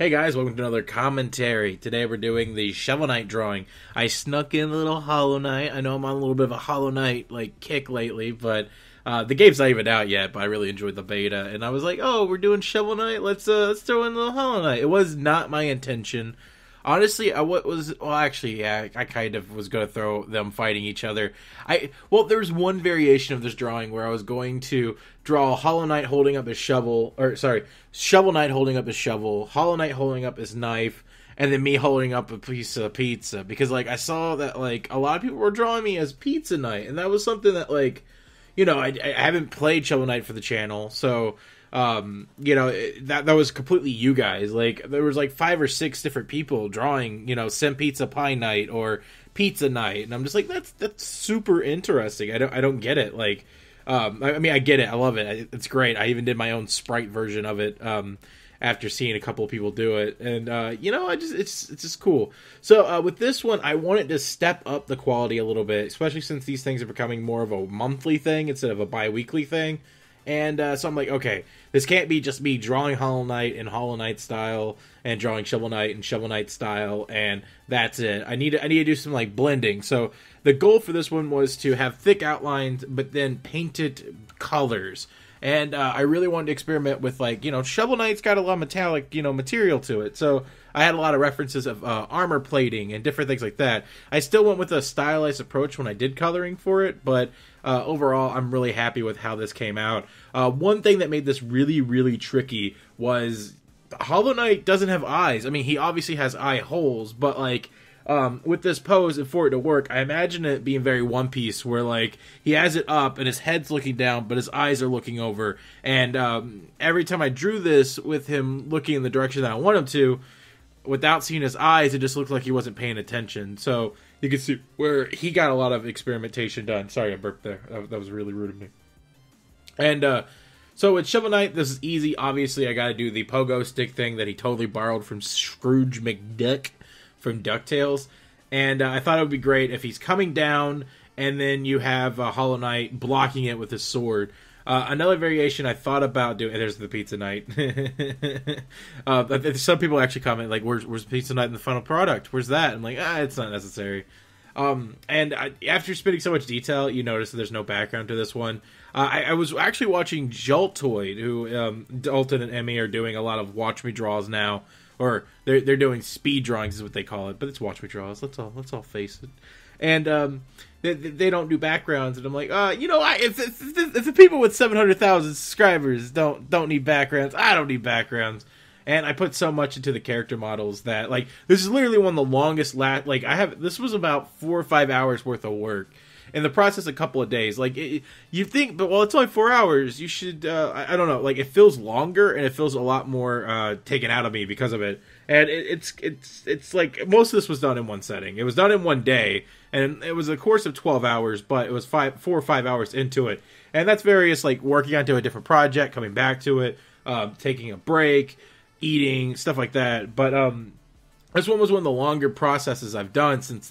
Hey guys, welcome to another commentary. Today we're doing the Shovel Knight drawing. I snuck in a little Hollow Knight. I know I'm on a little bit of a Hollow Knight kick lately, but the game's not even out yet, but I really enjoyed the beta. And I was like, oh, we're doing Shovel Knight? Let's throw in a little Hollow Knight. It was not my intention. Honestly, I kind of was going to throw them fighting each other. There's one variation of this drawing where I was going to draw Hollow Knight holding up his shovel, Shovel Knight holding up his shovel, Hollow Knight holding up his knife, and then me holding up a piece of pizza. Because, I saw that, a lot of people were drawing me as Pizza Knight, and that was something that, I haven't played Shovel Knight for the channel, so... that was completely you guys. There was 5 or 6 different people drawing, SemPizzaPie Night or Pizza Night, and I'm just like, that's super interesting. I don't get it. I get it. I love it. It's great. I even did my own sprite version of it after seeing a couple of people do it, and it's just cool. So with this one, I wanted to step up the quality a little bit, especially since these things are becoming more of a monthly thing instead of a bi-weekly thing. And so I'm like, okay, this can't be just me drawing Hollow Knight in Hollow Knight style and drawing Shovel Knight in Shovel Knight style, and that's it. I need to do some blending. So the goal for this one was to have thick outlines, but then painted colors. And I really wanted to experiment with Shovel Knight's got a lot of metallic material to it. So I had a lot of references of armor plating and different things like that. I still went with a stylized approach when I did coloring for it, but overall, I'm really happy with how this came out. One thing that made this really, really tricky was Hollow Knight doesn't have eyes. I mean, he obviously has eye holes, but with this pose and for it to work, I imagine it being very One Piece, where he has it up and his head's looking down, but his eyes are looking over. And every time I drew this with him looking in the direction that I want him to, without seeing his eyes, it just looked like he wasn't paying attention. So you can see where he got a lot of experimentation done. Sorry, I burped there. That was really rude of me. And so with Shovel Knight, this is easy. Obviously, I got to do the pogo stick thing that he totally borrowed from Scrooge McDuck from DuckTales. And I thought it would be great if he's coming down and then you have Hollow Knight blocking it with his sword. Another variation I thought about doing... There's the Pizza Knight. Some people actually comment, where's Pizza Knight in the final product? Where's that? I'm like, it's not necessary. After spending so much detail, you notice that there's no background to this one. I was actually watching Jaltoid, who Dalton and Emmy are doing a lot of Watch Me Draws now. Or they're doing speed drawings is what they call it, but it's Watch Me Draws. Let's all face it. And they don't do backgrounds, and I'm like, if the people with 700,000 subscribers don't need backgrounds, I don't need backgrounds. And I put so much into the character models that this is literally one of the longest this was about 4 or 5 hours worth of work. In the process, a couple of days. You think, but it's only 4 hours. You should, I don't know. It feels longer and it feels a lot more taken out of me because of it. And it's most of this was done in one setting. It was done in one day, and it was a course of 12 hours, but it was 4 or 5 hours into it. And that's various working onto a different project, coming back to it, taking a break, eating, stuff like that. But this one was one of the longer processes I've done since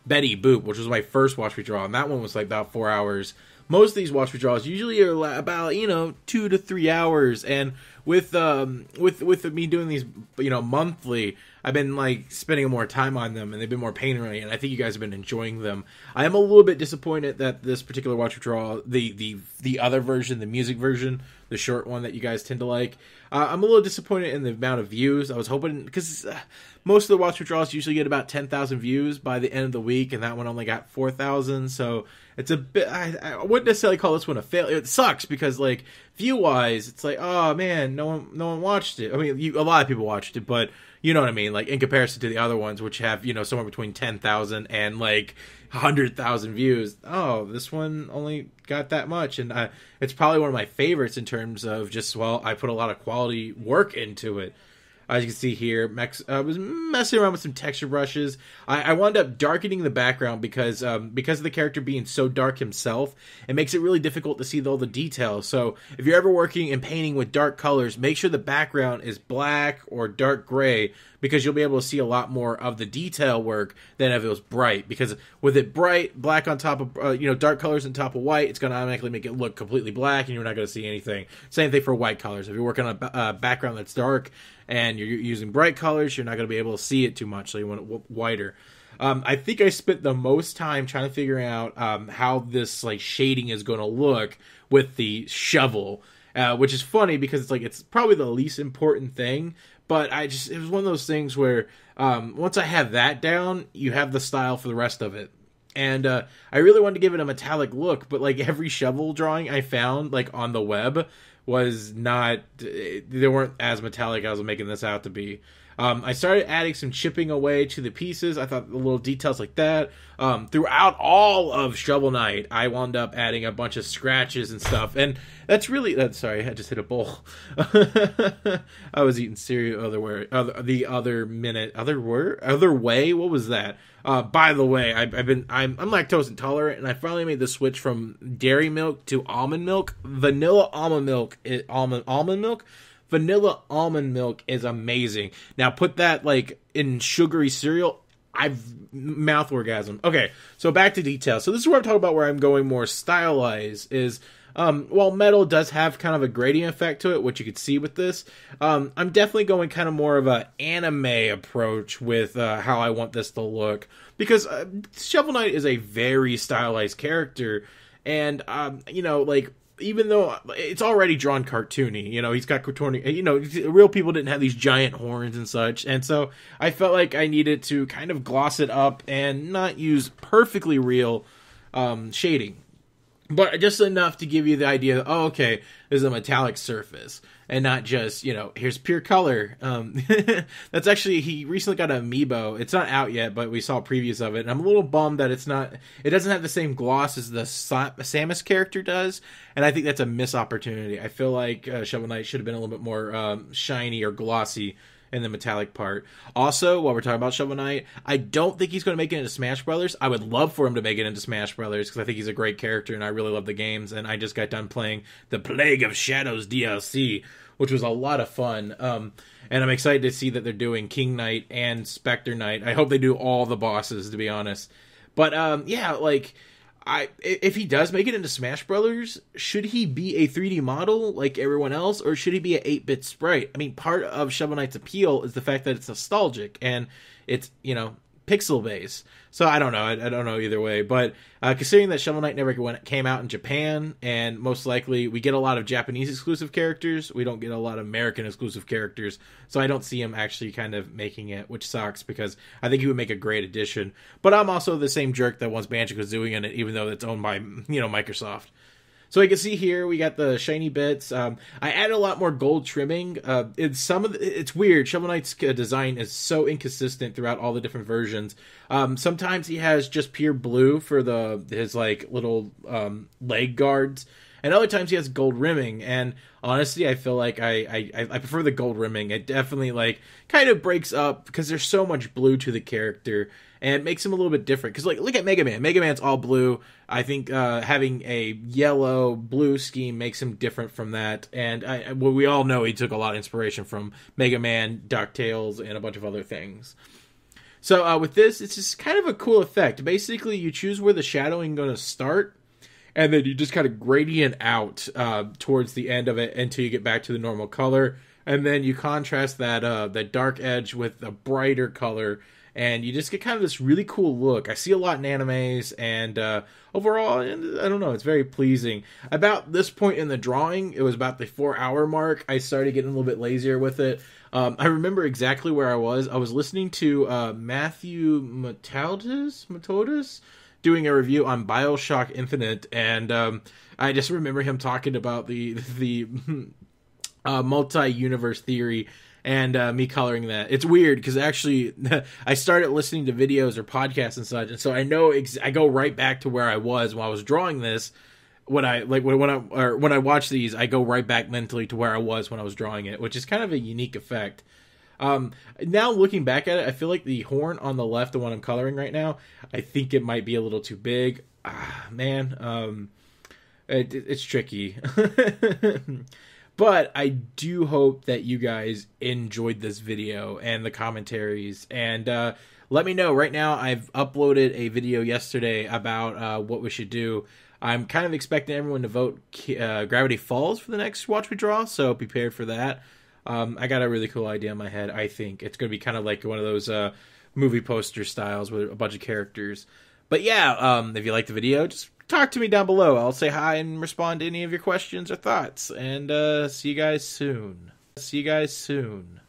Betty Boop, which was my first Watch Me Draw, and that one was about 4 hours. Most of these Watch Me Draws usually are about 2 to 3 hours, and with me doing these monthly, I've been spending more time on them, and they've been more pain-related, and I think you guys have been enjoying them. I am a little bit disappointed that this particular Watch Me Draw, the other version, the music version, the short one that you guys tend to like, I'm a little disappointed in the amount of views. I was hoping, because most of the Watch Me Draws usually get about 10,000 views by the end of the week, and that one only got 4,000, so it's a bit, I wouldn't necessarily call this one a failure. It sucks, because view-wise, it's oh man, no one watched it. I mean, a lot of people watched it, but you know what I mean, in comparison to the other ones, which have, somewhere between 10,000 and 100,000 views. Oh, this one only got that much, and it's probably one of my favorites in terms of just, I put a lot of quality work into it. As you can see here, I was messing around with some texture brushes. I wound up darkening the background because of the character being so dark himself, it makes it really difficult to see all the details. So if you're ever working and painting with dark colors, make sure the background is black or dark gray, because you'll be able to see a lot more of the detail work than if it was bright. Because with it bright, black on top of, dark colors on top of white, it's going to automatically make it look completely black, and you're not going to see anything. Same thing for white colors. If you're working on a background that's dark, and you're using bright colors, you're not going to be able to see it too much, so you want it whiter. I think I spent the most time trying to figure out how this like shading is going to look with the shovel, which is funny because it's like it's probably the least important thing, but it was one of those things where once I have that down, you have the style for the rest of it. And I really wanted to give it a metallic look, but like every shovel drawing I found like on the web was not, they weren't as metallic as I was making this out to be. I started adding some chipping away to the pieces. I thought the little details like that. Throughout all of Shovel Knight, I wound up adding a bunch of scratches and stuff. And that's really... sorry, I just hit a bowl. I was eating cereal other way. What was that? By the way, I'm lactose intolerant, and I finally made the switch from dairy milk to almond milk. Vanilla almond milk is amazing. Now put that like in sugary cereal, I've mouth orgasm. Okay, so back to detail. So this is where I'm talking about where I'm going more stylized is while metal does have kind of a gradient effect to it, which you could see with this, I'm definitely going kind of more of an anime approach with how I want this to look, because Shovel Knight is a very stylized character, and you know, like, even though it's already drawn cartoony, you know, he's got cartoony, you know, real people didn't have these giant horns and such, and so I felt like I needed to kind of gloss it up and not use perfectly real shading, but just enough to give you the idea that, oh, okay, there's a metallic surface, and not just, you know, here's pure color. That's actually, he recently got an amiibo. It's not out yet, but we saw previews of it, and I'm a little bummed that it doesn't have the same gloss as the Samus character does, and I think that's a missed opportunity. I feel like Shovel Knight should have been a little bit more shiny or glossy in the metallic part. Also, while we're talking about Shovel Knight, I don't think he's going to make it into Smash Brothers. I would love for him to make it into Smash Brothers because I think he's a great character and I really love the games, and I just got done playing the Plague of Shadows DLC, which was a lot of fun. And I'm excited to see that they're doing King Knight and Spectre Knight. I hope they do all the bosses, to be honest. But yeah, like, if he does make it into Smash Brothers, should he be a 3D model like everyone else, or should he be an 8-bit sprite? I mean, part of Shovel Knight's appeal is the fact that it's nostalgic and it's, you know, pixel based. So I don't know. I don't know either way. But considering that Shovel Knight never came out in Japan, and most likely we get a lot of Japanese exclusive characters, we don't get a lot of American exclusive characters. So I don't see him actually kind of making it, which sucks because I think he would make a great addition. But I'm also the same jerk that wants Banjo-Kazooie in it, even though it's owned by, you know, Microsoft. So you can see here we got the shiny bits. I added a lot more gold trimming. It's weird. Shovel Knight's design is so inconsistent throughout all the different versions. Sometimes he has just pure blue for his like little leg guards, and other times he has gold rimming. And honestly, I feel like I prefer the gold rimming. It definitely like kind of breaks up because there's so much blue to the character, and it makes him a little bit different. Because, like, look at Mega Man. Mega Man's all blue. I think having a yellow-blue scheme makes him different from that. And we all know he took a lot of inspiration from Mega Man, DuckTales, and a bunch of other things. So with this, it's just kind of a cool effect. Basically, you choose where the shadowing is going to start, and then you just kind of gradient out towards the end of it until you get back to the normal color. And then you contrast that dark edge with a brighter color, and you just get kind of this really cool look. I see a lot in animes, and overall, I don't know, it's very pleasing. About this point in the drawing, it was about the 4-hour mark, I started getting a little bit lazier with it. I remember exactly where I was. I was listening to Matthew Matodis doing a review on BioShock Infinite, and I just remember him talking about the multi-universe theory, and me coloring that. It's weird because actually I started listening to videos or podcasts and such, and so I know I go right back to where I was while I was drawing this. When I watch these, I go right back mentally to where I was when I was drawing it, which is kind of a unique effect. Now looking back at it, I feel like the horn on the left, the one I'm coloring right now, I think it might be a little too big. It's tricky. But I do hope that you guys enjoyed this video and the commentaries. And let me know. Right now, I've uploaded a video yesterday about what we should do. I'm kind of expecting everyone to vote Gravity Falls for the next Watch Me Draw, so prepared for that. I got a really cool idea in my head. I think it's going to be kind of like one of those movie poster styles with a bunch of characters. But yeah, if you like the video, just talk to me down below. I'll say hi and respond to any of your questions or thoughts. And see you guys soon. See you guys soon.